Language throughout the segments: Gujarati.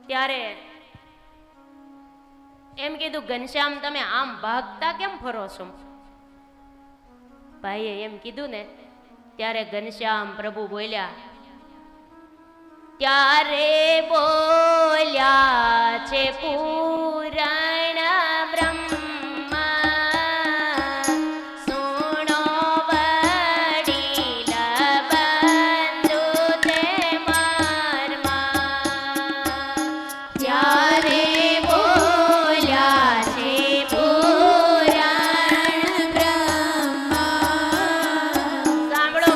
ત્યારે એમ કીધું, ઘનશ્યામ તમે આમ ભાગતા કેમ ફરો છો? ભાઈએ એમ કીધું ને ત્યારે ઘનશ્યામ પ્રભુ બોલ્યા, ત્યારે બોલ્યા છે પુરાણ બ્રહ્મા, સુણો વડીલ બંધુ તે મારમાં. ત્યારે બોલ્યા છે પુરાણ બ્રહ્મા. સાંભળો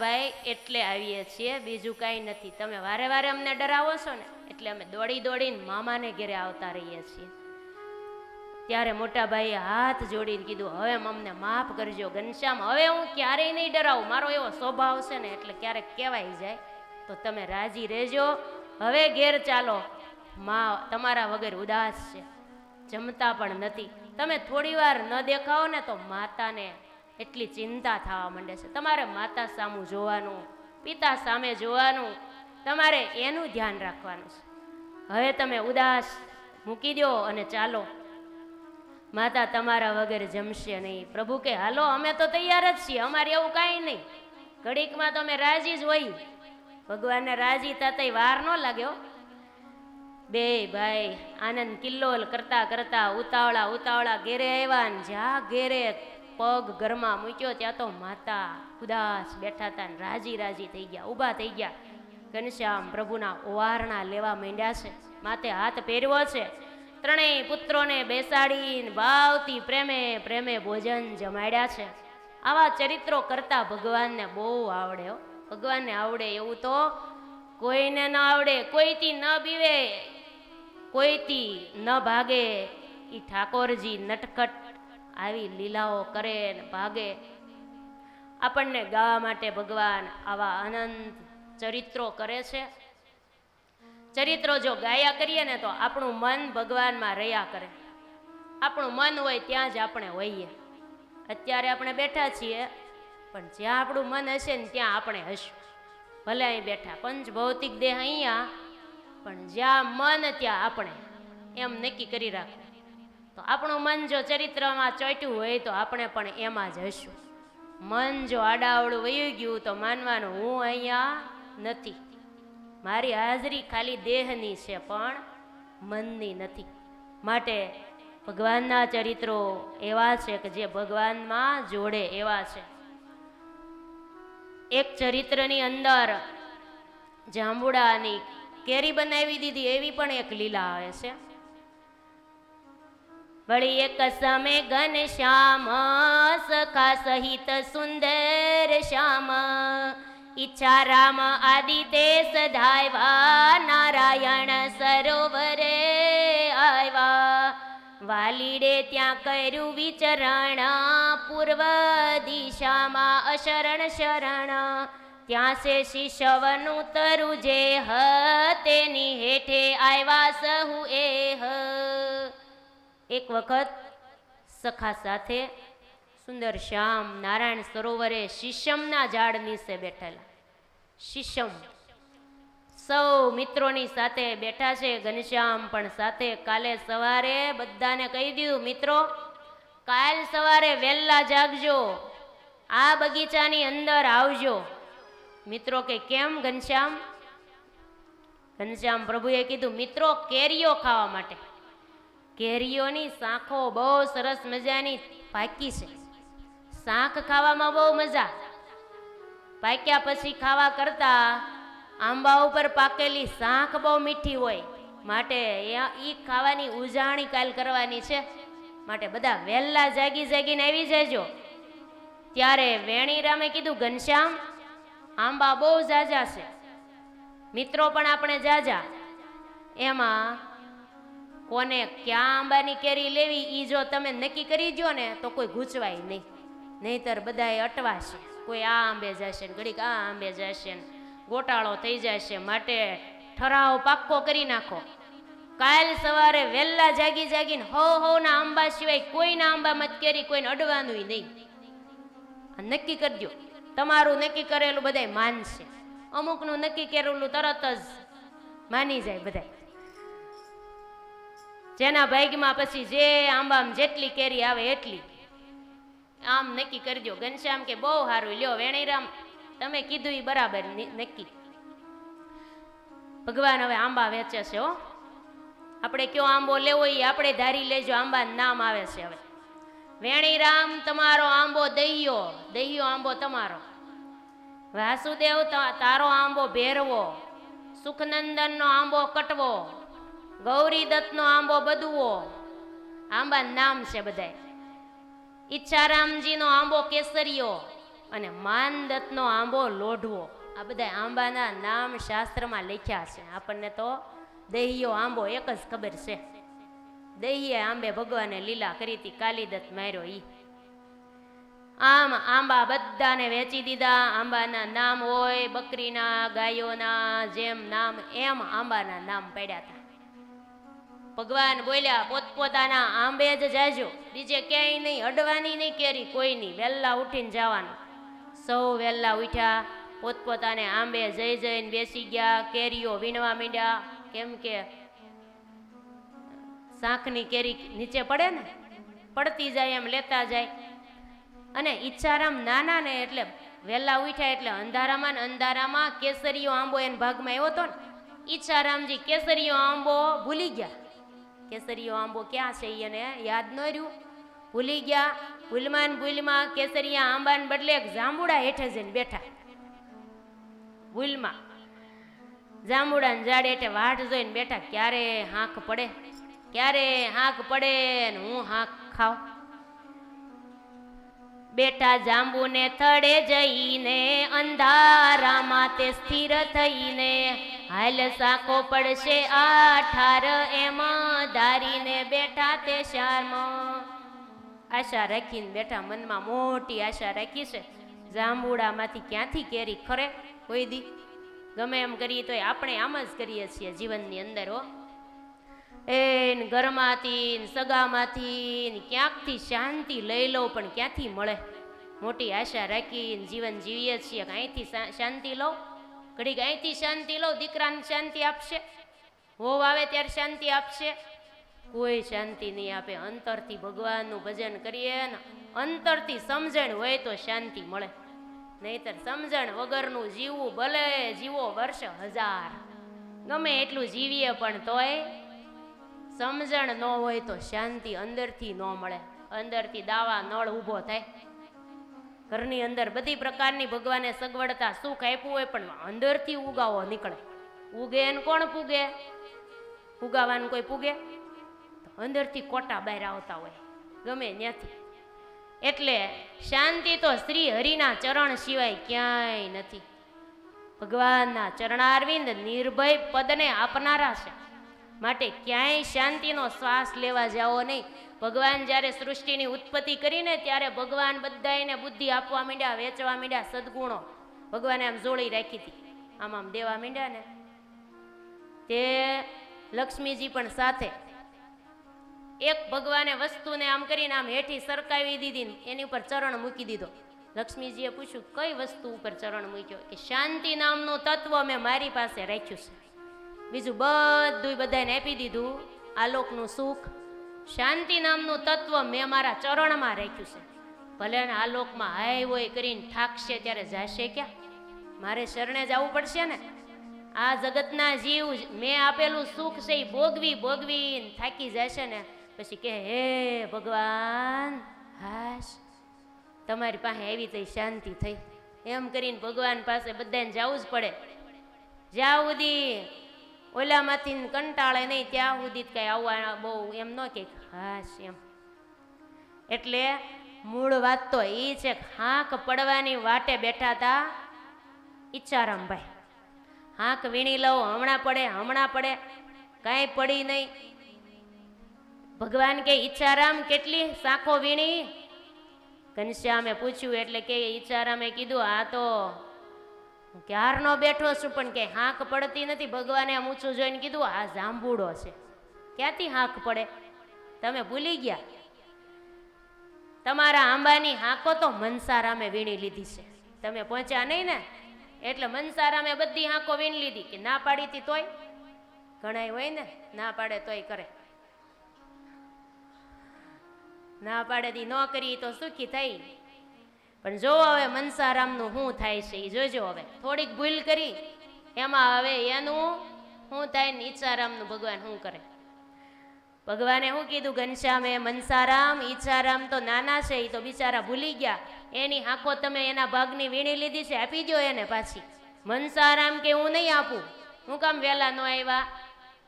ભાઈ, એટલે આવીએ છીએ, બીજું કાંઈ નથી. તમે વારે વારે અમને ડરાવો છો ને એટલે અમે દોડી દોડીને મામાને ઘેરે આવતા રહીએ છીએ. ત્યારે મોટા ભાઈએ હાથ જોડીને કીધું, હવે અમને માફ કરજો ઘનશ્યામ, હવે હું ક્યારેય નહીં ડરાવું. મારો એવો સ્વભાવ છે ને એટલે ક્યારેક કહેવાય જાય તો તમે રાજી રહેજો. હવે ઘેર ચાલો, માં તમારા વગર ઉદાસ છે, જમતા પણ નથી. તમે થોડી વાર ન દેખાવો ને તો માતાને એટલી ચિંતા થવા માંડે છે. તમારે માતા સામું જોવાનું, પિતા સામે જોવાનું, તમારે એનું ધ્યાન રાખવાનું છે. હવે તમે ઉદાસ મૂકી દો અને ચાલો, માતા તમારા વગર જમશે નહીં. પ્રભુ કે હાલો, અમે તો તૈયાર જ છીએ, અમારે એવું કાંઈ નહીં. ઘડીકમાં તો અમે રાજી જ હોય. ભગવાનને રાજી થતા વાર ન લાગ્યો. બે ભાઈ આનંદ કિલ્લોલ કરતા કરતા ઉતાવળા ઉતાવળા ઘેરે આવ્યા ને જ્યાં ઘેરે પગ ઘરમાં મૂક્યો ત્યાં તો માતા ઉદાસ બેઠા હતા ને રાજી રાજી થઈ ગયા, ઊભા થઈ ગયા. ઘનશ્યામ પ્રભુના ઓવારણા લેવા માંડ્યા છે, માથે હાથ પહેરવો છે. ત્રણેય પુત્રોને બેસાડીને ભાવથી પ્રેમે પ્રેમે ભોજન જમાડ્યા છે. આવા ચરિત્રો કરતા ભગવાનને બહુ આવડે. ભગવાનને આવડે એવું તો કોઈને ન આવડે. કોઈથી ન બીવે, કોઈથી ન ભાગે. એ ઠાકોરજી નટખટ આવી લીલાઓ કરે ને ભાગે. આપણને ગાવા માટે ભગવાન આવા અનંત ચરિત્રો કરે છે. ચરિત્રો જો ગાયા કરીએ ને તો આપણું મન ભગવાનમાં રહ્યા કરે. આપણું મન હોય ત્યાં જ આપણે હોઈએ. અત્યારે આપણે બેઠા છીએ પણ જ્યાં આપણું મન હશે ને ત્યાં આપણે હશું. ભલે અહીં બેઠા પંચ ભૌતિક દેહ અહીંયા, પણ જ્યાં મન ત્યાં આપણે, એમ નક્કી કરી રાખવું. તો આપણું મન જો ચરિત્રમાં ચોંટ્યું હોય તો આપણે પણ એમાં જ હશું. મન જો આડાવડું વયું ગયું તો માનવાનું હું અહીંયા નથી. મારી હાજરી ખાલી દેહની છે પણ મનની નથી. માટે ભગવાનના ચરિત્રો એવા છે કે જે ભગવાનમાં જોડે એવા છે. એક ચરિત્રની અંદર જાંબુડાની કેરી બનાવી દીધી એવી પણ એક લીલા આવે છે. વળી એક સમે ઘનશ્યામ સખા સહિત સુંદર શ્યામ, ઈચ્છા રામ આદિતે સધાયવા, નારાયણ સરોવરે આવ્યા. વાલીડે ત્યાં કર્યું વિચરણ, પૂર્વ દિશામાં અશરણ શરણ, ત્યાં છે શિશવનું તરુ જે તેની હેઠે આવ્યા સહુ એહ. એક વખત સખા સાથે સુંદર શ્યામ નારાયણ સરોવરે શીશમના ઝાડ નીચે બેઠેલા. શીશમ સૌ મિત્રોની સાથે બેઠા છે. ઘનશ્યામ પણ સાથે. કાલે સવારે બધાને કહી દીધું, મિત્રો કાલ સવારે વહેલા જાગજો, આ બગીચાની અંદર આવજો. મિત્રો કે કેમ ઘનશ્યામ? ઘનશ્યામ પ્રભુએ કીધું, મિત્રો કેરીઓ ખાવા માટે. કેરીઓની શાખો બહુ સરસ મજાની પાકી છે. શાખ ખાવામાં બહુ મજા. પાક્યા પછી ખાવા કરતા આંબા ઉપર પાકેલી શાખ બહુ મીઠી હોય, માટે એ ખાવાની ઉજાણી કાલ કરવાની છે. માટે બધા વહેલા જાગી જાગીને આવી જજો. ત્યારે વેણીરામે કીધું, ઘનશ્યામ આંબા બહુ જાજા છે, મિત્રો પણ આપણે જાજા, એમાં કોને ક્યાં આંબાની કેરી લેવી ઈ જો તમે નક્કી કરી દો ને તો કોઈ ગૂંચવાય નહીં, નહીતર બધાએ અટવાશે. કોઈ આ આંબે જશે ને ઘડીક આ આંબે જશે ને ગોટાળો થઈ જશે. માટે ઠરાવ પાક્કો કરી નાખો. કાલ સવારે વહેલા જાગી જાગીને હો ના આંબા સિવાય કોઈના આંબામાં કેરી કોઈને અડવાનું નહીં. નક્કી કરજો. તમારું નક્કી કરેલું બધાય માનશે. અમુકનું નક્કી કરેલું તરત જ માની જાય બધા. જેના ભાગ્યમાં પછી જે આંબામાં જેટલી કેરી આવે એટલી આમ નક્કી કરજો. ઘનશ્યામ કે બહુ સારું, લ્યો વેણીરામ તમે કીધું એ બરાબર નક્કી. ભગવાન હવે આંબા વેચે છે હો. આપણે કયો આંબો લેવો એ આપણે ધારી લેજો. આંબાનું નામ આવે છે હવે. વેણીરામ તમારો આંબો દહિયો, દહિયો આંબો તમારો. વાસુદેવ તારો આંબો ભેરવો, સુખનંદનનો આંબો કટવો, ગૌરીદત્તનો આંબો બદુવો. આંબા નામ છે બધાય. ઈચ્છારામજીનો આંબો કેસરીયો અને માનદત્તનો આંબો લોઢવો. આ બધા આંબાના નામ શાસ્ત્રમાં લખ્યા છે. આપણને તો દહિયો આંબો એક જ ખબર છે. દહીએ આંબે ભગવાને લીલા કરી હતી, કાલીદત્ત માર્યો ઈ. આમ આંબા બધાને વેચી દીધા. આંબાના નામ હોય બકરીના ગાયોના જેમ નામ એમ આંબાના નામ પડ્યા હતા. ભગવાન બોલ્યા, પોતપોતાના આંબે જ જાજો, બીજે ક્યાંય નહીં, અડવાની નહીં કેરી કોઈની. વહેલા ઉઠીને જવાનું. સૌ વહેલા ઉઠ્યા, પોતપોતાને આંબે જઈ જઈને બેસી ગયા. કેરીઓ વીણવા માંડ્યા. કેમ કે શાંખની કેરી નીચે પડે ને, પડતી જાય એમ લેતા જાય. અને ઈચ્છારામ નાના ને એટલે વહેલા ઉઠ્યા એટલે અંધારામાં ને અંધારામાં કેસરીયો આંબો એને ભાગમાં આવ્યો હતો ને. ઈચ્છારામજી કેસરીયો આંબો ભૂલી ગયા. કેસરીયો આંબો ક્યાં છે એને યાદ ન રહ્યું, ભૂલી ગયા. ભૂલમાં કેસરીયા આંબાને બદલે એક જાંબુડા હેઠે જઈને બેઠા. ભૂલમાં જાંબુડાને ઝાડ હેઠે વાટ જોઈને બેઠા. ક્યારે હાંક પડે, ક્યારે હાંક પડે ને હું હાંક ખાવ. બેઠા જાંબુને થડે જઈને અંધારામાં તે સ્થિર થઈને, હાલ સાકો પડશે આ ઠાર એમાં ધારીને બેઠા તે શારમાં. આશા રાખીને બેઠા, મનમાં મોટી આશા રાખી છે. જાંબુડામાંથી ક્યાંથી કેરી ખરે કોઈ દી? ગમે એમ કરીએ તો આપણે આમ જ કરીએ છીએ જીવનની અંદર હો. એ ઘરમાંથી સગામાંથી ક્યાંકથી શાંતિ લઈ લો, પણ ક્યાંથી મળે? મોટી આશા રાખીને જીવન જીવીએ છીએ. અહીંથી શાંતિ લો, ઘડીક અહીંથી શાંતિ લો, દીકરાને શાંતિ આપશે, હોવ આવે ત્યારે શાંતિ આપશે, કોઈ શાંતિ નહીં આપે. અંતરથી ભગવાનનું ભજન કરીએ ને અંતરથી સમજણ હોય તો શાંતિ મળે, નહીતર સમજણ વગરનું જીવવું ભલે જીવો વર્ષ 1000, ગમે એટલું જીવીએ પણ તોય સમજણ ન હોય તો શાંતિ અંદરથી ન મળે. અંદરથી દાવા નળ ઊભો થાય. ઘરની અંદર બધી પ્રકારની ભગવાને સગવડતા સુખ આપ્યું હોય પણ અંદરથી ઉગાવો નીકળે. ઉગે એને કોણ પૂગે? ઉગાવાનું કોઈ પૂગે? અંદરથી કોટા બહાર આવતા હોય ગમે ત્યાંથી. એટલે શાંતિ તો શ્રી હરિના ચરણ સિવાય ક્યાંય નથી. ભગવાનના ચરણારવિંદ નિર્ભય પદને આપનારા છે. માટે ક્યાંય શાંતિનો શ્વાસ લેવા જાઓ નહીં. ભગવાન જ્યારે સૃષ્ટિની ઉત્પત્તિ કરીને ત્યારે ભગવાન બધાને બુદ્ધિ આપવા માંડ્યા, વેચવા માંડ્યા. સદગુણો ભગવાને આમ જોડી રાખી હતી, આમ આમ દેવા માંડ્યા ને તે લક્ષ્મીજી પણ સાથે. એક ભગવાને વસ્તુને આમ કરીને આમ હેઠી સરકાવી દીધી ને એની ઉપર ચરણ મૂકી દીધો. લક્ષ્મીજીએ પૂછ્યું કઈ વસ્તુ ઉપર ચરણ મૂક્યો? કે શાંતિ નામનું તત્વ મેં મારી પાસે રાખ્યું છે, બીજું બધું બધાને આપી દીધું. આલોકનું સુખ, શાંતિ નામનું તત્વ મેં મારા ચરણમાં રાખ્યું છે. ભલે ને આલોકમાં હાય હોય કરીને થાકશે ત્યારે જશે ક્યાં? મારે શરણે જવું પડશે ને. આ જગતના જીવ મેં આપેલું સુખ છે એ ભોગવી ભોગવીને થાકી જશે ને પછી કે હે ભગવાન હાશ તમારી પાસે આવી થઈ શાંતિ થઈ. એમ કરીને ભગવાન પાસે બધાને જવું જ પડે. જ્યાં સુધી ઓલામાંથી કંટાળે નહીં ત્યાં સુધી કઈ આવવા બહુ એમ ન કે હાશ એમ. એટલે મૂળ વાત તો એ છે હાંક પડવાની વાટે બેઠા હતા ઈચ્છારામભાઈ. હાંક વીણી લઉં હમણાં પડે હમણાં પડે, કાંઈ પડી નહીં. ભગવાન કે ઈચ્છારામ કેટલી શાખો વીણી? ઘનશ્યામે પૂછ્યું એટલે કે ઈચ્છારામે કીધું આ તો ક્યારનો બેઠો છું પણ કે હાંક પડતી નથી. ભગવાને આમ ઊંચું જોઈને કીધું આ જાંબુડો છે, ક્યાંથી હાંક પડે? તમે ભૂલી ગયા. તમારા આંબાની હાંકો તો મનસારામે વીણી લીધી છે, તમે પહોંચ્યા નહીં ને એટલે મનસારામે બધી હાંકો વીણી લીધી. કે ના પાડી હતી તોય ઘણાય હોય ને ના પાડે તોય કરે, ના પાડે દી ન કરી તો સુખી થઈ. પણ જો હવે મનસારામનું શું થાય છે એ જોજો. હવે થોડીક ભૂલ કરી એમાં હવે એનું શું થાય ને ઈચ્છારામનું ભગવાન શું કરે. ભગવાને શું કીધું ઘનશ્યામે મનસારામ ઈચ્છારામ તો નાના છે એ તો બિચારા ભૂલી ગયા. એની આંખો તમે એના ભાગની વીણી લીધી છે, આપી દો એને પાછી. મનસારામ કે હું નહીં આપું, હું કામ વહેલા ન આવ્યા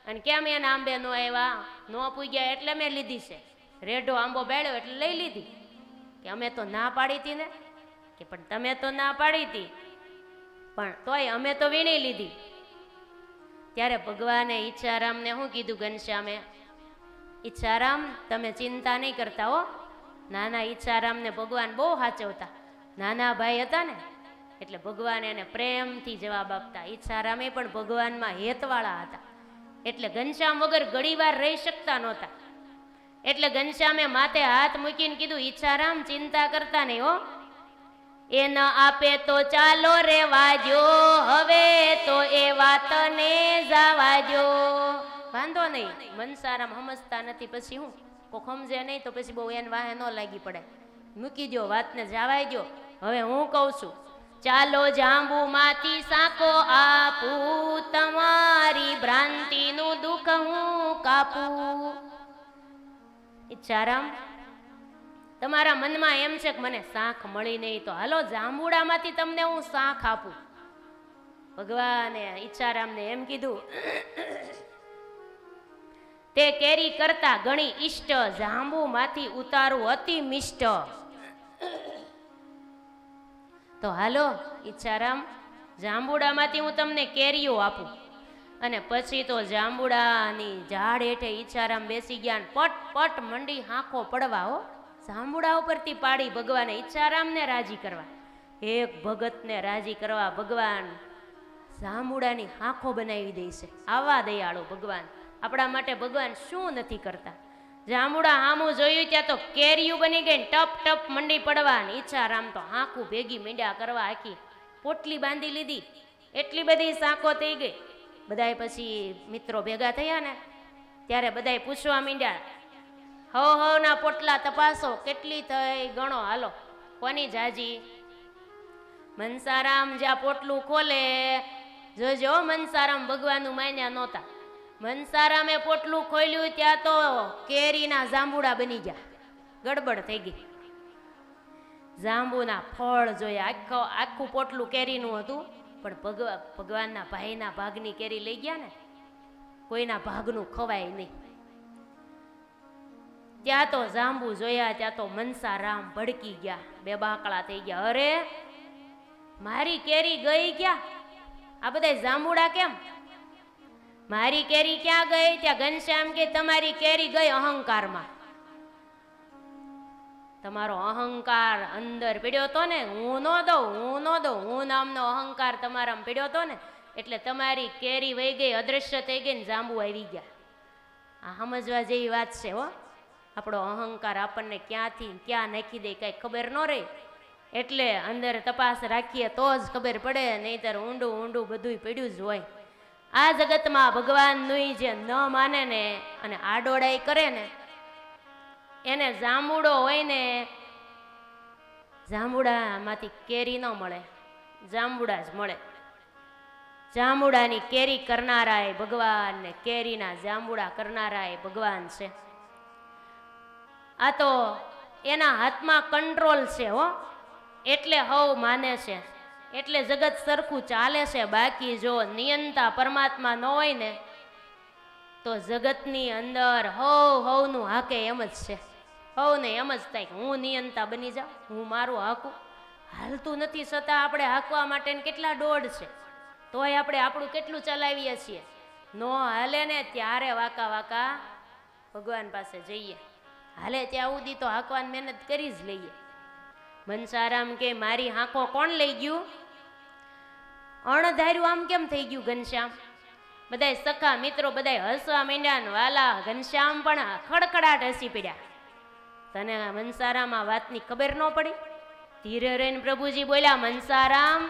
અને કેમ એના આંબે ન આવ્યા, ન પૂગ્યા એટલે મેં લીધી છે. રેઢો આંબો બેડ્યો એટલે લઈ લીધી. કે અમે તો ના પાડી હતી ને. કે પણ તમે તો ના પાડી હતી પણ તોય અમે તો વીણી લીધી. ત્યારે ભગવાને ઈચ્છારામને શું કીધું ઘનશ્યામે? ઈચ્છારામ તમે ચિંતા નહીં કરતા હો. નાના ઈચ્છારામને ભગવાન બહુ સાચવતા. નાના ભાઈ હતા ને એટલે ભગવાન એને પ્રેમથી જવાબ આપતા. ઈચ્છારામે પણ ભગવાનમાં હેતવાળા હતા એટલે ઘનશ્યામ વગર ઘડીવાર રહી શકતા નહોતા. એટલે ઘનશ્યામે માથે હાથ મૂકીને કીધું ઈચ્છારામ ચિંતા કરતા નહીં હો. એ ન આપે તો ચાલો રેવા જો, હવે તો એ વાતને જવા જો. વાંધો નહીં, મનસારામ સમજતા નથી પછી હું કોક સમજે નહીં તો પછી બહુ એને વાહે ન લાગી પડે. મૂકી દો વાતને જવાય દો. હવે હું કહું છું ચાલો જાંબુ માંથી સાકો આપું, તમારી ભ્રાંતિનું દુઃખ હું કાપું. ઈચ્છારામ તમારા મનમાં એમ છે કે મને શાખ મળી નહીં તો હાલો જાંબુડામાંથી તમને હું શાખ આપું. ભગવાને ઈચ્છારામને એમ કીધું તે કેરી કરતા ઘણી ઈષ્ટ, જાંબુ માંથી ઉતારું અતિ મિષ્ટ. તો હાલો ઈચ્છારામ જાંબુડામાંથી હું તમને કેરીઓ આપું. અને પછી તો જાંબુડાની ઝાડ હેઠે ઈચ્છારામ બેસી ગયા ને પટ પટ મંડી હાંખો પડવા. હો જાંબુડા ઉપરથી પાડી ભગવાને ઈચ્છારામને રાજી કરવા. એક ભગતને રાજી કરવા ભગવાન જાંબુડાની હાંખો બનાવી દે છે. આવા દયાળુ ભગવાન. આપણા માટે ભગવાન શું નથી કરતા. જાંબુડા હામું જોયું ત્યાં તો કેરીયું બની ગઈ ને ટપ ટપ મંડી પડવા. ઈચ્છારામ તો હાંખું ભેગી મીંડ્યા કરવા આખી પોટલી બાંધી લીધી. એટલી બધી શાંખો થઈ ગઈ. બધાય પછી મિત્રો ભેગા થયા ને ત્યારે બધાય પૂછવા માંડ્યા, હવના પોટલા તપાસો કેટલી થઈ ગણો હાલો કોની જાજી. મનસારામ જ્યાં પોટલું ખોલે જોજો મનસારામ ભગવાનનું માન્યા નહોતા. મનસારામે પોટલું ખોલ્યું ત્યાં તો કેરીના જાંબુડા બની ગયા. ગડબડ થઈ ગઈ. જાંબુના ફળ જોયા. આખું પોટલું કેરીનું હતું પણ ભગવાનના ભાઈના ભાગની કેરી લઈ ગયા ને કોઈના ભાગનું ખવાય નહીં. ત્યાં તો જાંબુ જોયા ત્યાં તો મનસારામ ભડકી ગયા, બેબાકળા થઈ ગયા. અરે મારી કેરી ગઈ ક્યાં? આ બધા જાંબુડા કેમ? મારી કેરી ક્યાં ગઈ? ત્યાં ઘનશ્યામ કે તમારી કેરી ગઈ અહંકારમાં. તમારો અહંકાર અંદર પીડ્યો તો ને, હું ન દઉં, હું નામનો અહંકાર તમારામાં પીડ્યો તો ને, એટલે તમારી કેરી વહી ગઈ, અદ્રશ્ય થઈ ગઈ ને જાંબુ આવી ગયા. આ સમજવા જેવી વાત છે હો. આપણો અહંકાર આપણને ક્યાંથી ક્યાં નાખી દે કઈ ખબર ન રહે. એટલે અંદર તપાસ રાખીએ તો જ ખબર પડે, નહીંતર ઊંડું ઊંડું બધું પડ્યું જ હોય. આ જગતમાં ભગવાનનું જે ન માને ને અને આડોડાઈ કરે ને, એને જાંબુડો હોય ને, જાંબુડામાંથી કેરી ન મળે, જાંબુડા જ મળે. જાંબુડાની કેરી કરનારા એ ભગવાન ને કેરીના જાંબુડા કરનારા એ ભગવાન છે. આ તો એના હાથમાં કંટ્રોલ છે હો, એટલે હવ માને છે, એટલે જગત સરખું ચાલે છે. બાકી જો નિયંતા પરમાત્મા ન હોય ને તો જગતની અંદર હવનું હાકે એમ જ છે. હવને એમ જ થાય કે હું નિયંતા બની જાઉં, હું મારું હાકું. હાલતું નથી, છતાં આપણે હાંકવા માટે કેટલા દોડ છે, તોય આપણે આપણું કેટલું ચલાવીએ છીએ. નો હાલે ને ત્યારે વાકા વાકા ભગવાન પાસે જઈએ, હાલે ત્યાં સુધી તો હાંકવાની મહેનત કરી જ લઈએ. મનસારામ કે મારી હાંકો કોણ લઈ ગયું? અણધાર્યું આમ કેમ થઈ ગયું ઘનશ્યામ? બધાય સખા મિત્રો બધાય હસવા માંડ્યા ને વાલા ઘનશ્યામ પણ ખડખડાટ હસી પડ્યા. તને મનસારામ આ વાતની ખબર ન પડી? ધીરે રહીને પ્રભુજી બોલ્યા, મનસારામ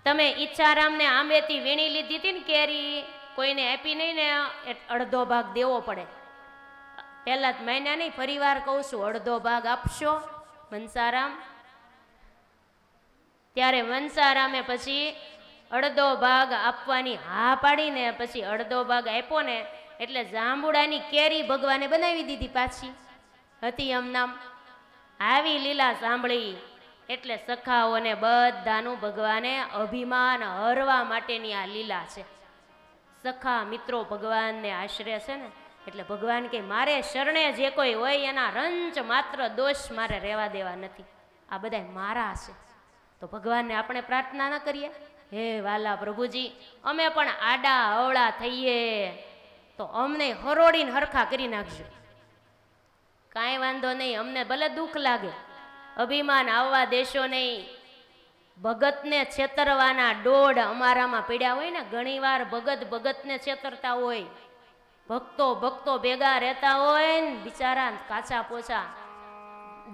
તમે ઈચ્છારામને આંબેથી વીણી લીધી હતી ને કેરી, કોઈને આપી નહીં ને, અડધો ભાગ દેવો પડે. પહેલા જ મહિના નહીં, ફરી વાર કહું છું, અડધો ભાગ આપશો મનસારામ? ત્યારે મનસારામે પછી અડધો ભાગ આપવાની હા પાડીને પછી અડધો ભાગ આપ્યો ને, એટલે જાંબુડાની કેરી ભગવાને બનાવી દીધી પાછી હતી એમનામ. આવી લીલા સાંભળી એટલે સખાઓને બધાનું ભગવાને અભિમાન હરવા માટેની આ લીલા છે. સખા મિત્રો ભગવાનને આશરે છે ને, એટલે ભગવાન કે મારે શરણે જે કોઈ હોય એના રંચ માત્ર દોષ મારે રહેવા દેવા નથી, આ બધા મારા છે. તો ભગવાનને આપણે પ્રાર્થના ન કરીએ, હે વાલા પ્રભુજી અમે પણ આડા અવળા થઈએ તો અમને હરોડીને હરખા કરી નાખજો. કાંઈ વાંધો નહીં, અમને ભલે દુઃખ લાગે, અભિમાન આવવા દેશો નહીં. ભગતને છેતરવાના દોડ અમારામાં પીડ્યા હોય ને, ઘણી વાર ભગતને છેતરતા હોય, ભક્તો ભેગા રહેતા હોય ને, બિચારા કાચા પોચા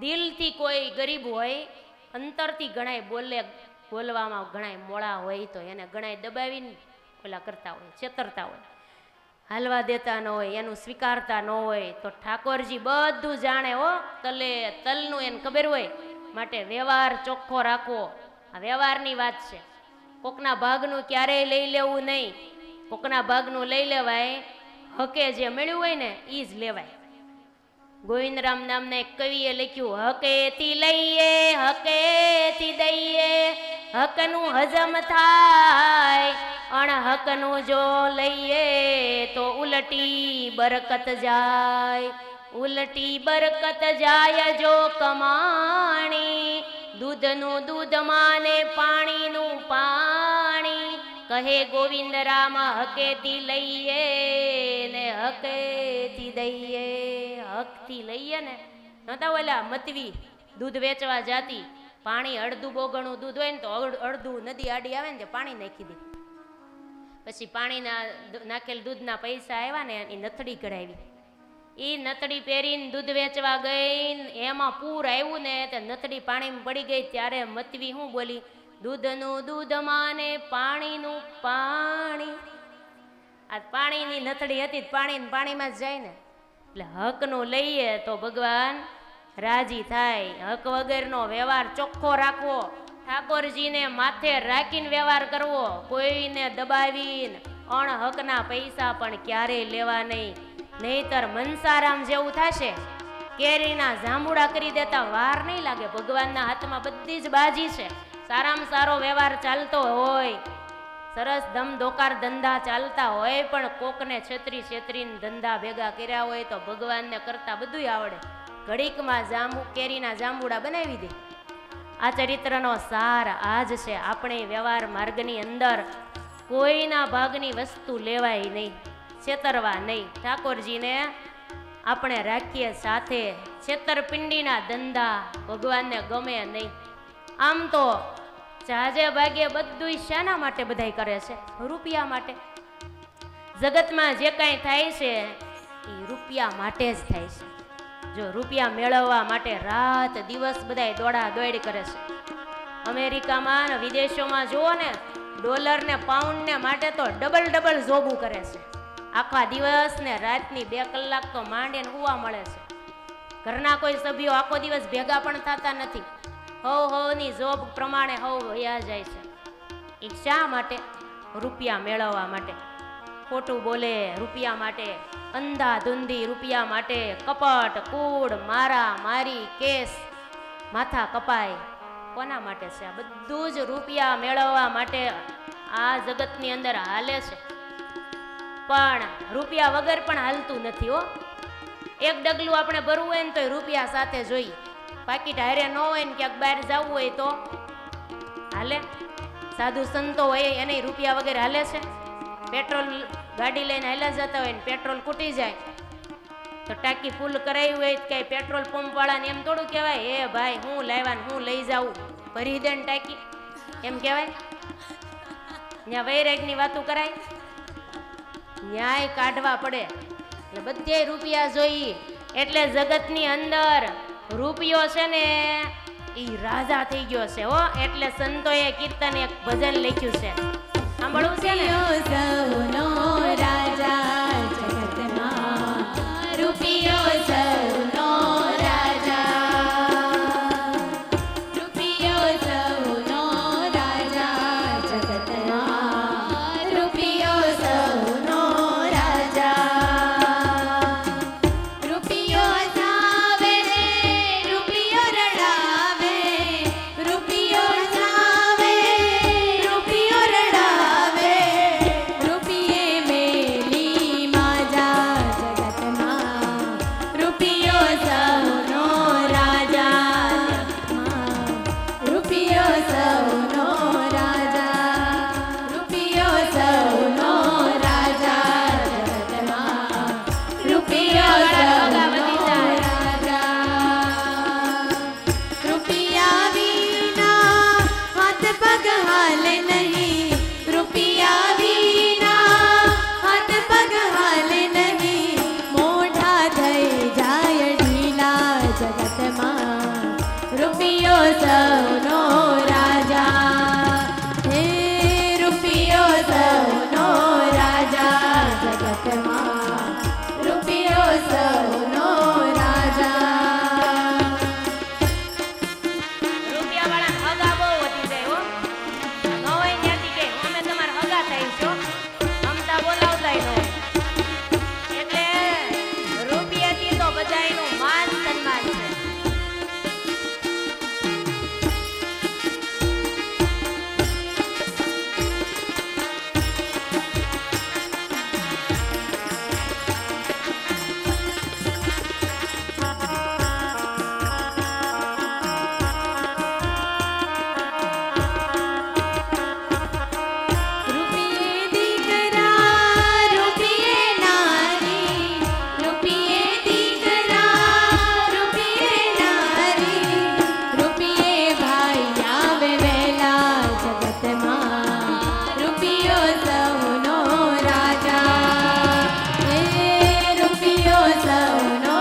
દિલથી કોઈ ગરીબ હોય, અંતરથી ઘણાય બોલવામાં ઘણાય મોળા હોય, તો એને ઘણાય દબાવીને ઓલા કરતા હોય, છેતરતા હોય, હાલવા દેતા ન હોય, એનું સ્વીકારતા ન હોય. તો ઠાકોરજી બધું જાણે હો, તલનું એને ખબર હોય, માટે વ્યવહાર ચોખ્ખો રાખવો. આ વ્યવહારની વાત છે. કોકના ભાગનું ક્યારેય લઈ લેવું નહીં. કોકના ભાગનું લઈ લેવાય, હકે જે મળ્યું હોય ને એ જ લેવાય. ગોવિંદરામ નામના એક કવિએ લખ્યું, હકેથી લઈએ હકેથી દઈએ, હકનું હજમ થાય, અણહકનું જો લઈએ તો ઉલટી બરકત જાય. ઉલટી બરકત જાય જો કમાણી, દૂધનું દૂધ માને પાણીનું પાણી. કહે ગોવિંદરામ હકેથી લઈએ ને હકેથી દઈએ. હકથી લઈએ ને, નતા ઓલા મતવી દૂધ વેચવા જાતી, પાણી અડધું બોગણું દૂધ હોય ને તો અડધું નદી આડી આવે ને પાણી નાખી દે. પછી પાણીના નાખેલ દૂધના પૈસા આવ્યા ને એ નથડી કઢાવી, એ નથડી પહેરીને દૂધ વેચવા ગઈ, એમાં પૂર આવ્યું ને તે નથડી પાણીમાં પડી ગઈ. ત્યારે મતવી શું બોલી, દૂધનું દૂધ માને પાણીનું પાણી. આ પાણીની નથડી હતી, પાણીમાં જ જાય ને. એટલે હકનું લઈએ તો ભગવાન રાજી થાય. હક વગરનો વ્યવહાર ચોખ્ખો રાખવો, ઠાકોરજીને માથે રાખીને વ્યવહાર કરવો, કોઈને દબાવીને અણહકના પૈસા પણ ક્યારેય લેવા નહીં. નહીતર મનસારામ જેવું થશે, કેરીના જાંબુડા કરી દેતા વાર નહીં લાગે. ભગવાનના હાથમાં બધી જ બાજી છે. સારામાં સારો વ્યવહાર ચાલતો હોય, સરસ ધમધોકાર ધંધા ચાલતા હોય, પણ કોકને છેતરીને ધંધા ભેગા કર્યા હોય તો ભગવાનને કરતા બધું આવડે. ઘડીકમાં કેરીના જાંબુડા બનાવી દે. આ ચરિત્રનો સાર આજ છે. આપણે વ્યવહાર માર્ગની અંદર કોઈના ભાગની વસ્તુ લેવાય નહીં, છેતરવા નહીં. ઠાકોરજીને આપણે રાખીએ સાથે. છેતરપિંડીના ધંધા ભગવાનને ગમે નહીં. આમ તો જાજે ભાગે બધું શાના માટે બધાય કરે છે? રૂપિયા માટે. જગતમાં જે કાંઈ થાય છે એ રૂપિયા માટે જ થાય છે. જો રૂપિયા મેળવવા માટે રાત દિવસ બધાય દોડા દોડ કરે છે. અમેરિકામાં ને વિદેશોમાં જુઓ ને, ડોલર ને પાઉન્ડ ને માટે તો ડબલ જોબું કરે છે. આખા દિવસ ને રાતની 2 કલાક તો માંડે ને ઉવા મળે છે. ઘરના કોઈ સભ્યો આખો દિવસ ભેગા પણ થતા નથી. ની જોબ પ્રમાણે વયા જાય છે. એ શા માટે? રૂપિયા મેળવવા માટે. ખોટું બોલે રૂપિયા માટે, અંધાધૂંધી રૂપિયા માટે, કપટ કૂડ મારા મારી કેસ માથા કપાય. કોના માટે છે? આ બધું જ રૂપિયા મેળવવા માટે આ જગતની અંદર હાલે છે. પણ રૂપિયા વગર પણ હાલતું નથી હો. એક ડગલું આપણે ભરવું હોય ને તો રૂપિયા સાથે જોઈએ. પાકીટ હારે ન હોય ને ક્યાંક બહાર જવું હોય તો હાલે. સાધુ સંતો હોય એને રૂપિયા વગર હાલે છે? પેટ્રોલ ગાડી લઈને હાલ્યા જતા હોય ને પેટ્રોલ ખૂટી જાય તો ટાંકી ફૂલ કરાવી હોય કે પેટ્રોલ પંપ વાળાને એમ થોડું કહેવાય, એ ભાઈ હું લાવ્યા ને હું લઈ જાઉં, ભરી દે ને ટાંકી, એમ કહેવાય? ત્યાં વૈરાગની વાતું કરાય? ન્યાય કાઢવા પડે. એટલે બધે રૂપિયા જોઈએ. એટલે જગતની અંદર રૂપિયો છે ને એ રાજા થઈ ગયો છે હો. એટલે સંતોએ કીર્તન એક ભજન લખ્યું છે, સાંભળવું છે ને? સૌનો રાજા જગતમાં, રૂપિયો સૌનો રાજા, રૂપિયો સૌનો રાજા જગતમાં, રૂપિયો સૌનો રાજા. રૂપિયો સાવે રે રૂપિયો રડાવે, રૂપિયો સાવે રૂપિયો રડાવે, રૂપિયે મેલી માજા જગતમાં, રૂપિયો સૌનો રાજા, રૂપિયો સૌનો રાજા, રૂપિયો સૌનો રાજા જગતમાં, રૂપિયો સૌનો રાજા. રૂપિયા વિના હાથ પગ હાલે નહીં, રૂપિયા વિના હાથ પગ હાલે નહીં, મોઢા થઈ જાય ઢીલા જગતમાં, રૂપિયો સૌનો રાજા. હે રૂપિયો સૌનો રાજા જગતમાં, રૂપિયો સૌનો રાજા. રૂપિયા વાળા હગા બહુ વધી જાય હો. ન હોય ત્યાંથી કે અમે તમારા હગા થાય છો, અમતા બોલાવતા ન હોય. એટલે રૂપિયાથી તો બધાયનું માન સન્માન છે. રૂપિયે દીકરા રૂપિયે નારી, રૂપિયે દીકરા રૂપિયે નારી, રૂપિયે ભાઈ આવે વહેલા જગતમાં, રૂપિયો સૌનો રાજા. હે રૂપિયો સૌનો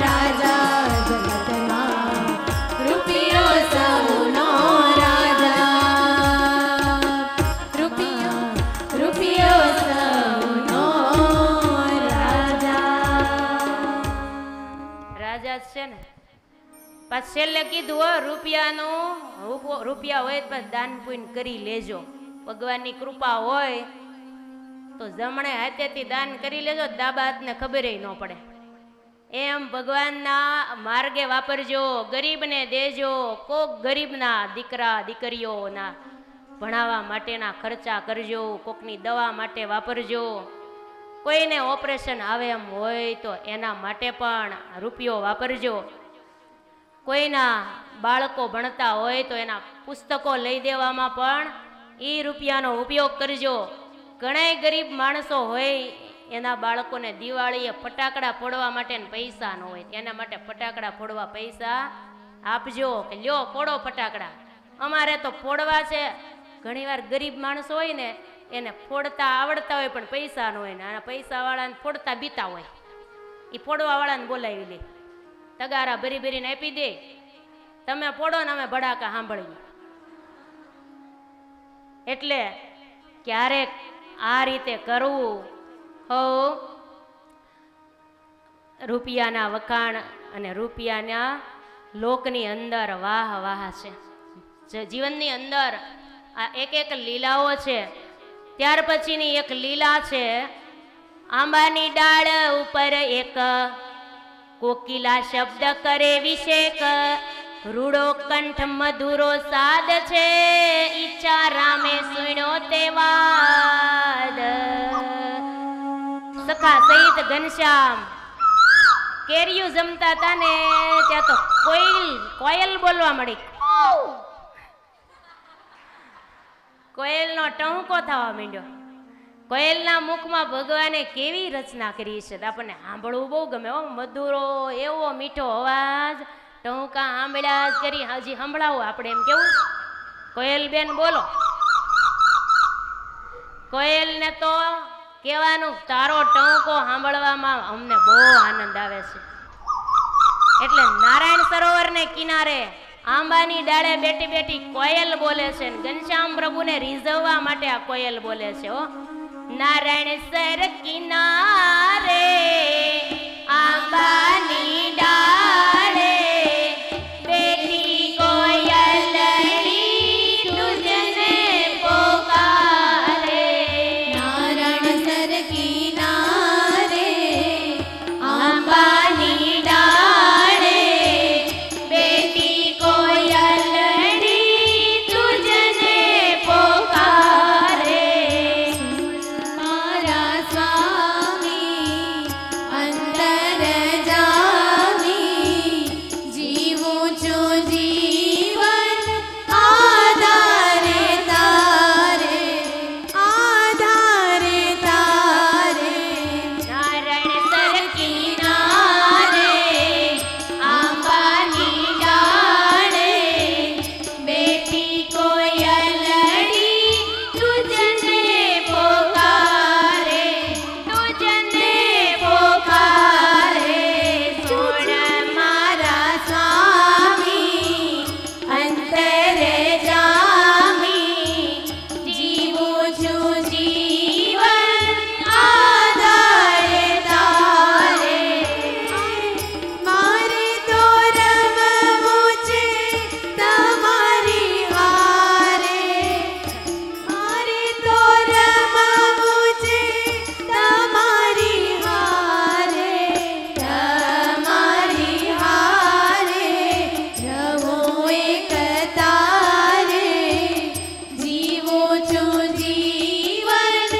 રાજા જગતમાં, રૂપિયો સૌનો રાજા. રૂપિયો સૌનો રાજા. રાજા જ છે ને. પાછું છેલ્લે કીધું હો, રૂપિયા હોય તો દાન પુણ્ય કરી લેજો. ભગવાનની કૃપા હોય તો જમણે હાથેથી દાન કરી લેજો, ડાબા હાથને ખબરે ન પડે. એમ ભગવાનના માર્ગે વાપરજો, ગરીબને દેજો. કોક ગરીબના દીકરા દીકરીઓના ભણાવવા માટેના ખર્ચા કરજો, કોકની દવા માટે વાપરજો. કોઈને ઓપરેશન આવે એમ હોય તો એના માટે પણ રૂપિયો વાપરજો. કોઈના બાળકો ભણતા હોય તો એના પુસ્તકો લઈ દેવામાં પણ એ રૂપિયાનો ઉપયોગ કરજો. ઘણાય ગરીબ માણસો હોય એના બાળકોને દિવાળીએ ફટાકડા ફોડવા માટે પૈસા ન હોય, એના માટે ફટાકડા ફોડવા પૈસા આપજો કે લ્યો ફોડો ફટાકડા. અમારે તો ફોડવા છે. ઘણીવાર ગરીબ માણસો હોય ને એને ફોડતા આવડતા હોય પણ પૈસા ન હોય ને અને પૈસાવાળાને ફોડતા બીતા હોય, એ ફોડવાવાળાને બોલાવી લે, તગારા ભરી ભરીને આપી દે, તમે ફોડો ને અમે ભડાકા સાંભળીએ. એટલે ક્યારેક આ રીતે કરવું. હો રૂપિયાના વખાણ અને રૂપિયાના લોકની અંદર વાહ વાહ છે. જીવનની અંદર આ એક એક લીલાઓ છે. ત્યાર પછીની એક લીલા છે, આંબાની ડાળ ઉપર એક કોકિલા શબ્દ કરે વિશેક, રૂડો કંઠ મધુરો સાદ છે, ઈચ્છા રામે સુણ્યો તે વાદ. સખા સહિત ઘનશ્યામ કેરીયું જમતા હતા ને ત્યાં તો કોયલ બોલવા મળી. કોયલનો ટહુકો થવા માંડ્યો. કોયલના મુખમાં ભગવાને કેવી રચના કરી છે, આપણને સાંભળવું બહુ ગમે. મધુરો એવો મીઠો અવાજ, ટહુકા સાંભળ્યા જ કરી. હજી સંભળાવો આપણે એમ કેવું. કોયલ બેન બોલો. કોયલને તો કહેવાનું તારો ટહુકો સાંભળવામાં અમને બહુ આનંદ આવે છે. એટલે નારાયણ સરોવરને કિનારે આંબાની ડાળે બેઠી બેઠી કોયલ બોલે છે. ઘનશ્યામ પ્રભુને રીઝવવા માટે આ કોયલ બોલે છે. નારાયણ સર કિનારે આંબાની ડાળે બેઠી કોયલડી તુજને પોકારે. નારાયણ સર કિનારે આંબાની ડાળે બેટી કોયલડી તુજને પોકારે. મારા સ્વામી અંતર જામી જીવું છું જીવન આધારે તારે, આધારે તારે. નારાયણ સર કિનારે આંબાની ડાળે બેઠી કોયલડી તુજને પોકારે, તુજને પોકારે. સુણ મારા સ્વામી અંતરે જામી જીવું છું જીવન આધારે તારે. મારે તો રમવું છે તમારી હારે, મારે તો રમવું છે તમારી હારે, તમારી હારે રહું એક તારે જીવું છું જીવન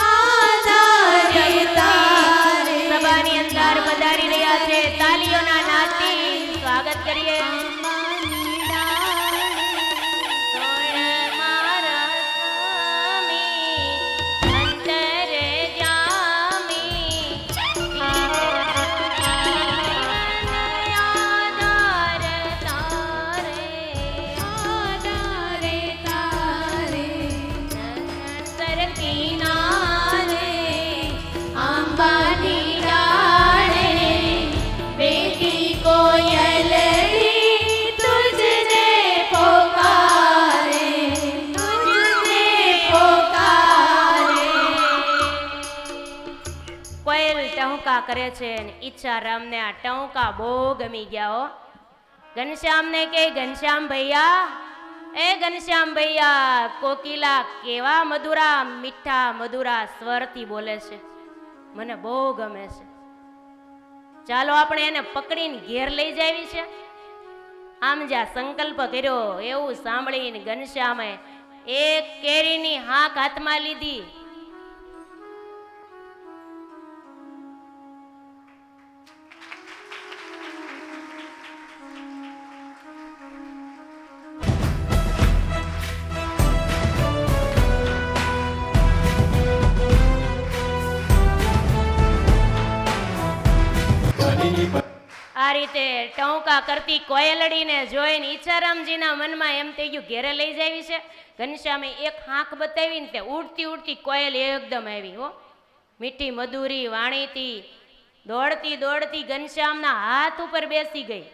આધારે તારે. સભાની અંદર પધારી રહ્યા છે. તાલીઓના નાદથી સ્વાગત કરીએ. મારા સ્વામી અંતરે જામી આધાર તારે, આધારે તારે. સર કિનારે આંબાની ડાળે બેઠી કોયલડી તુજને પોકારે, તુજને પોકારે. કોયલ ટહુકા કરે છે અને ઈચ્છા રામને આ ટહુકા બહુ ગમી ગયા. હો ઘનશ્યામને કે ઘનશ્યામ ભૈયા, એ ઘનશ્યામ ભૈયા, કોકિલા કેવા મધુરા મીઠા મધુરા સ્વરથી બોલે છે, મને બહુ ગમે છે. ચાલો આપણે એને પકડીને ઘેર લઈ જાવી છે. આમ જ્યાં સંકલ્પ કર્યો એવું સાંભળીને ઘનશ્યામે એક કેરીની હાક હાથમાં લીધી. રીતે ટહુકા કરતી કોયલડીને જોઈને ઈચ્છારામજીના મનમાં એમ થઈ ગયું ઘેરે લઈ જાવી છે. ઘનશ્યામે એક હાંક બતાવીને તે ઉડતી ઉડતી કોયલ એકદમ આવી હો, મીઠી મધુરી વાણીથી દોડતી દોડતી ઘનશ્યામના હાથ ઉપર બેસી ગઈ.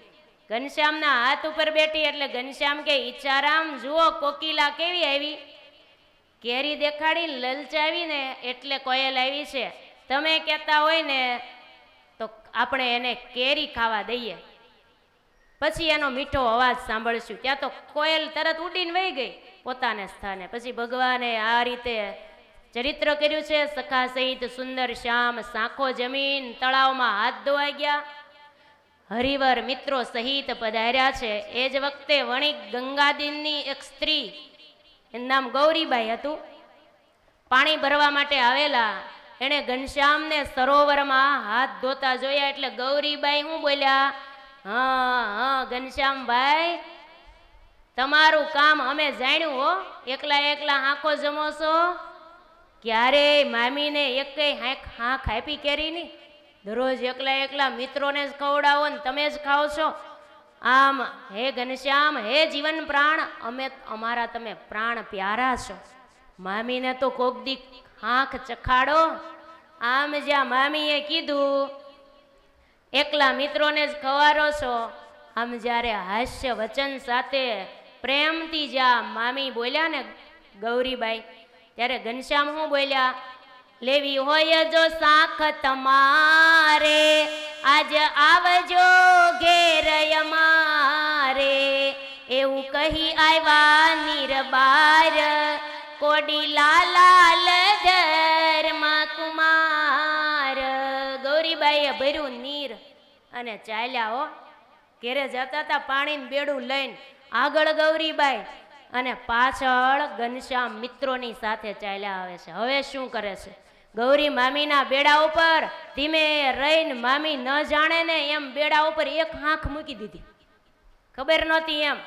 ઘનશ્યામના હાથ ઉપર બેઠી એટલે ઘનશ્યામ કે ઈચ્છારામ જુઓ કોકિલા કેવી આવી, કેરી દેખાડી લલચાવીને એટલે કોયલ આવી છે. તમે કહેતા હોય ને તો આપણે એને કેરી ખાવા દઈએ, પછી એનો મીઠો અવાજ સાંભળશું. ત્યાં તો કોયલ તરત ઉડીને વહી ગઈ પોતાને સ્થાને. પછી ભગવાને આ રીતે ચરિત્ર કર્યું છે. સખા સહિત સુંદર શ્યામ સાંખો જમીન તળાવમાં હાથ ધોવાઈ ગયા, હરિવર મિત્રો સહિત પધાર્યા છે. એ જ વખતે વણિક ગંગાદીનની એક સ્ત્રી, એનું નામ ગૌરીબાઈ હતું, પાણી ભરવા માટે આવેલા. એણે ઘનશ્યામને સરોવરમાં હાથ ધોતા જોયા એટલે ગૌરીબાઈ શું બોલ્યા, હા હા ઘનશ્યામભાઈ તમારું કામ અમે જાણ્યું હો, એકલા એકલા હાંખો જમો છો, ક્યારેય મામીને એકેય હાંખ આપી કેરી નહીં, દરરોજ એકલા એકલા મિત્રોને જ ખવડાવો ને તમે જ ખાઓ છો. આમ હે ઘનશ્યામ, હે જીવન પ્રાણ, અમે અમારા તમે પ્રાણ પ્યારા છો, મામીને તો કોક દી હાંખ ચખાડો. આમ જ્યાં મામીએ કીધું એકલા મિત્રોને જ ખવારો છો, આમ જ્યારે હાસ્ય વચન સાથે પ્રેમથી જ્યાં મામી બોલ્યા ને ગૌરીબાઈ, ત્યારે ઘનશ્યામ શું બોલ્યા, લેવી હોય જો સાખ તમારે આજ આવજો ઘેર અમારે, એવું કહી આવ્યા નીરબાર કોડીલા લાલ ધર્મ કુમાર. ગૌરીબાઈએ ભર્યું નીર અને ચાલ્યા હો. ઘેરે જતા હતા પાણીનું બેડું લઈને, આગળ ગૌરીબાઈ અને પાછળ ઘનશ્યામ મિત્રોની સાથે ચાલ્યા આવે છે. હવે શું કરે છે, ગૌરી મામીના બેડા ઉપર ધીમે રહીને મામી ન જાણે ને એમ બેડા ઉપર એક હાંખ મૂકી દીધી, ખબર નહોતી એમ.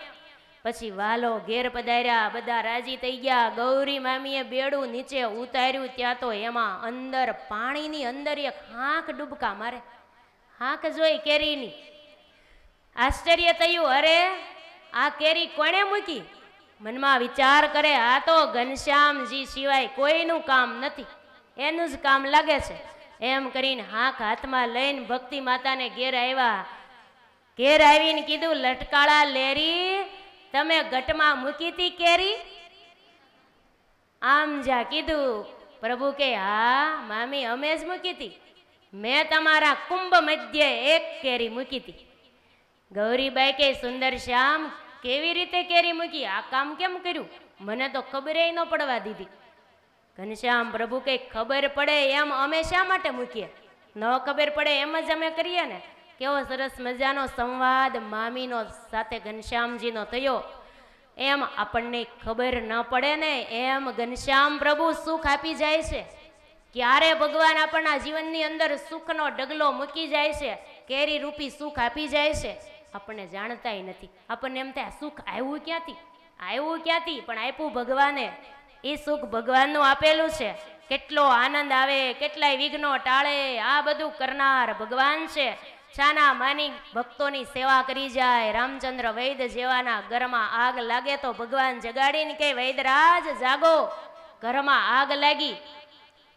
પછી વાલો ઘેર પધાર્યા, બધા રાજી થઈ ગયા. ગૌરી મામીએ બેડું નીચે ઉતાર્યું, ત્યાં તો એમાં અંદર પાણીની અંદર એક હાંખ ડૂબકા મારે. હાંખ જોઈ કેરીની આશ્ચર્ય થયું, અરે આ કેરી કોણે મૂકી? મનમાં વિચાર કરે, આ તો ઘનશ્યામજી સિવાય કોઈનું કામ નથી, એનું જ કામ લાગે છે. એમ કરીને હાંખ હાથમાં લઈને ભક્તિ માતાને ઘેર આવ્યા. ઘેર આવીને કીધું, લટકાળા લેરી તમે ગટમાં મૂકી હતી કેરી? આમ જા કીધું. પ્રભુ કે હા મામી અમે જ મૂકી હતી, મેં તમારા કુંભ મધ્યે એક કેરી મૂકી હતી. ગૌરીબાઈ કે સુંદર શ્યામ કેવી રીતે કેરી મૂકી, આ કામ કેમ કર્યું, મને તો ખબર ન પડવા દીધી. ઘનશ્યામ પ્રભુ કે ખબર પડે એમ અમે શા માટે મૂકીએ, ન ખબર પડે એમ જ અમે કરીએ ને. કેવો સરસ મજાનો સંવાદ મામીનો સાથે ઘનશ્યામજીનો થયો. એમ આપણને ખબર ન પડે ને એમ ઘનશ્યામ પ્રભુ સુખ આપી જાય છે. ક્યારે ભગવાન આપણના જીવનની અંદર સુખનો ડગલો મૂકી જાય છે, કેરી રૂપી સુખ આપી જાય છે, આપણને જાણતાય નથી. આપણને એમ થાય સુખ આવ્યું ક્યાંથી, આવ્યું ક્યાંથી, પણ આપ્યું ભગવાને. એ સુખ ભગવાનનું આપેલું છે. કેટલો આનંદ આવે, કેટલાય વિઘ્નો ટાળે, આ બધું કરનાર ભગવાન છે. છાના માની ભક્તોની સેવા કરી જાય. રામચંદ્ર વૈદ જેવાના ઘરમાં આગ લાગે તો ભગવાન જગાડીને કે વૈદરાજ જાગો, ઘરમાં આગ લાગી.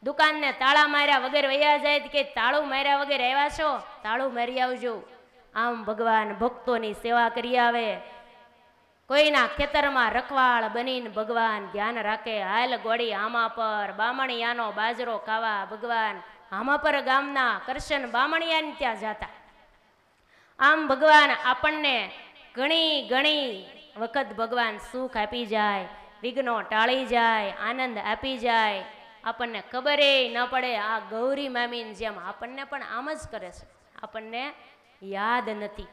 દુકાનને તાળા માર્યા વગર વયા જાય કે તાળું માર્યા વગર આવ્યા છો, તાળું મારી આવજો. આમ ભગવાન ભક્તોની સેવા કરી આવે. કોઈના ખેતરમાં રખવાળ બનીને ભગવાન ધ્યાન રાખે. હાલ ગોળી આમા પર, બામણિયાનો બાજરો ખાવા ભગવાન આમા પર ગામના કરશન બામણિયાને ત્યાં જાતા. આમ ભગવાન આપણને ઘણી ઘણી વખત ભગવાન સુખ આપી જાય, વિઘ્નો ટાળી જાય, આનંદ આપી જાય, આપણને ખબરે ન પડે. આ ગૌરી મામીની જેમ આપણને પણ આમ જ કરે છે, આપણને યાદ નથી.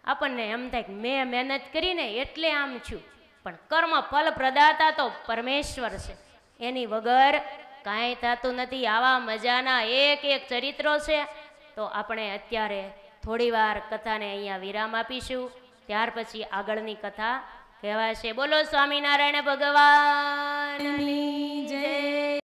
આપણને એમ થાય કે મેં મહેનત કરીને એટલે આમ છું, પણ કર્મ ફલ પ્રદાતા તો પરમેશ્વર છે, એની વગર કાંઈ થતું નથી. આવા મજાના એક એક ચરિત્રો છે. તો આપણે અત્યારે થોડી વાર કથાને અહીંયા વિરામ આપીશું, ત્યાર પછી આગળની કથા કહેવાશે. બોલો સ્વામિનારાયણ ભગવાનની જય.